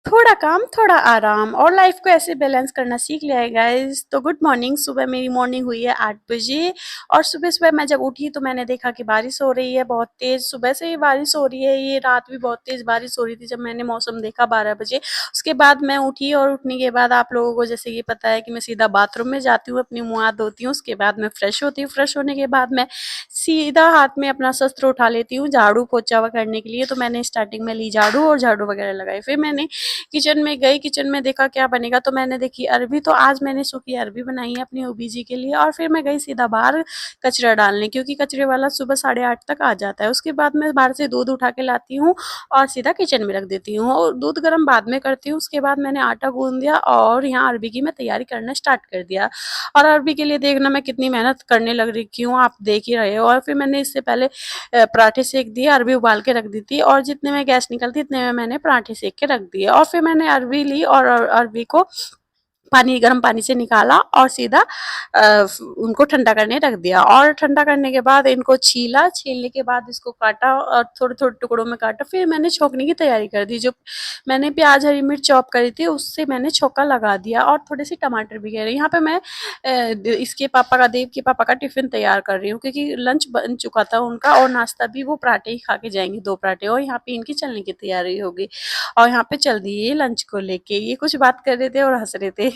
थोड़ा काम थोड़ा आराम और लाइफ को ऐसे बैलेंस करना सीख लिया है गाइस। तो गुड मॉर्निंग। सुबह मेरी मॉर्निंग हुई है 8 बजे और सुबह-सुबह मैं जब उठी तो मैंने देखा कि बारिश हो रही है बहुत तेज़। सुबह से ही बारिश हो रही है, ये रात भी बहुत तेज़ बारिश हो रही थी जब मैंने मौसम देखा 12 बजे। उसके बाद मैं उठी और उठने के बाद आप लोगों को जैसे कि पता है कि मैं सीधा बाथरूम में जाती हूँ, अपनी मुँह हाथ धोती हूँ, उसके बाद मैं फ्रेश होती हूँ। फ्रेश होने के बाद मैं सीधा हाथ में अपना शस्त्र उठा लेती हूँ झाड़ू पोछा करने के लिए। तो मैंने स्टार्टिंग में ली झाड़ू और झाड़ू वगैरह लगाई। फिर मैंने किचन में गई, किचन में देखा क्या बनेगा तो मैंने देखी अरबी। तो आज मैंने सूखी अरबी बनाई है अपनी ओबीजी के लिए और फिर मैं गई सीधा बाहर कचरा डालने, क्योंकि कचरे वाला सुबह 8:30 तक आ जाता है। उसके बाद मैं बाहर से दूध उठा के लाती हूँ और सीधा किचन में रख देती हूँ और दूध गर्म बाद में करती हूँ। उसके बाद मैंने आटा गूंद दिया और यहाँ अरबी की मैं तैयारी करना स्टार्ट कर दिया। और अरबी के लिए देखना मैं कितनी मेहनत करने लग रही हूँ, आप देख ही रहे हो। और फिर मैंने इससे पहले पराठे सेक दिए, अरबी उबाल के रख दी थी और जितने में गैस निकलती इतने में मैंने पराठे सेक के रख दिए। और फिर मैंने अरबी ली और अरबी को गर्म पानी से निकाला और सीधा उनको ठंडा करने रख दिया। और ठंडा करने के बाद इनको छीला, छीलने के बाद इसको काटा और थोड़े-थोड़े टुकड़ों में काटा। फिर मैंने छौंकने की तैयारी कर दी। जो मैंने प्याज हरी मिर्च चॉप करी थी उससे मैंने छौंका लगा दिया और थोड़े से टमाटर भी गिरे। यहाँ पे मैं इसके पापा का, देव के पापा का टिफिन तैयार कर रही हूँ, क्योंकि लंच बन चुका था उनका और नाश्ता भी वो पराठे ही खा के जाएंगे, 2 पराठे। और यहाँ पे इनकी चलने की तैयारी होगी और यहाँ पे चल दिए लंच को लेके। ये कुछ बात कर रहे थे और हंस रहे थे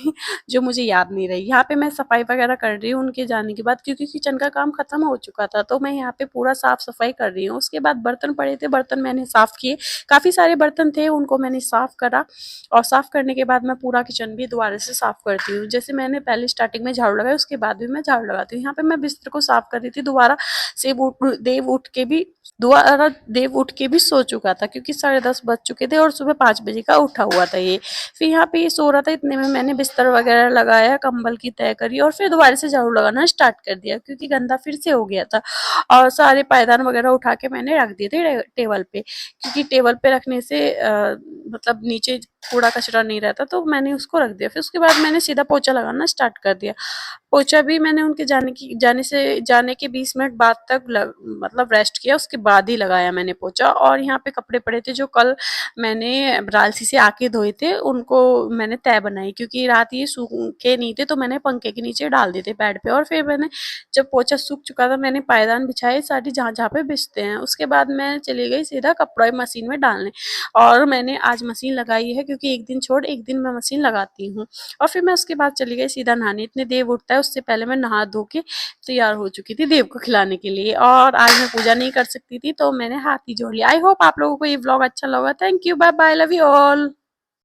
जो मुझे याद नहीं रही। यहाँ पे मैं सफाई वगैरह कर रही हूँ उनके जाने के बाद, क्योंकि किचन का काम खत्म हो चुका था तो मैं यहाँ पे पूरा साफ सफाई कर रही हूँ। उसके बाद बर्तन पड़े थे, बर्तन मैंने साफ किए। काफी सारे बर्तन थे, उनको मैंने साफ करा और साफ करने के बाद मैं पूरा किचन भी दोबारा से साफ करती हूँ। जैसे मैंने पहले स्टार्टिंग में झाड़ू लगाया उसके बाद भी मैं झाड़ू लगाती हूँ। यहाँ पे मैं बिस्तर को साफ कर रही थी, दोबारा से देव उठ के भी सो चुका था, क्योंकि 10:30 बज चुके थे और सुबह 5 बजे का उठा हुआ था ये। फिर यहाँ पे ये सो रहा था, इतने में मैंने बिस्तर वगैरह लगाया, कंबल की तय करी और फिर दोबारा से झाड़ू लगाना स्टार्ट कर दिया, क्योंकि गंदा फिर से हो गया था। और सारे पायदान वगैरह उठा के मैंने रख दिए थे टेबल पे, क्योंकि टेबल पे रखने से मतलब नीचे कूड़ा कचरा नहीं रहता, तो मैंने उसको रख दिया। फिर उसके बाद मैंने सीधा पोछा लगाना स्टार्ट कर दिया। पोछा भी मैंने उनके जाने के 20 मिनट बाद तक मतलब रेस्ट किया, उसके बाद ही लगाया मैंने पोछा। और यहाँ पे कपड़े पड़े थे जो कल मैंने ब्रालसी से आके धोए थे, उनको मैंने तह बनाई, क्योंकि रात ये सूखे नहीं थे तो मैंने पंखे के नीचे डाल दिए थे बेड पे। और फिर मैंने जब पोछा सूख चुका था मैंने पायदान बिछाए सारी जहाँ जहाँ पे बिछते हैं। उसके बाद मैं चली गई सीधा कपड़ा मशीन में डालने। और मैंने आज मशीन लगाई है, क्योंकि एक दिन छोड़ एक दिन मैं मशीन लगाती हूँ। और फिर मैं उसके बाद चली गई सीधा नहाने। इतने देव उठता है, उससे पहले मैं नहा धो के तैयार हो चुकी थी देव को खिलाने के लिए। और आज मैं पूजा नहीं कर सकती थी तो मैंने हाथ ही जोड़ लिया। आई होप आप लोगों को ये व्लॉग अच्छा लगा। Thank you, bye bye, love you all.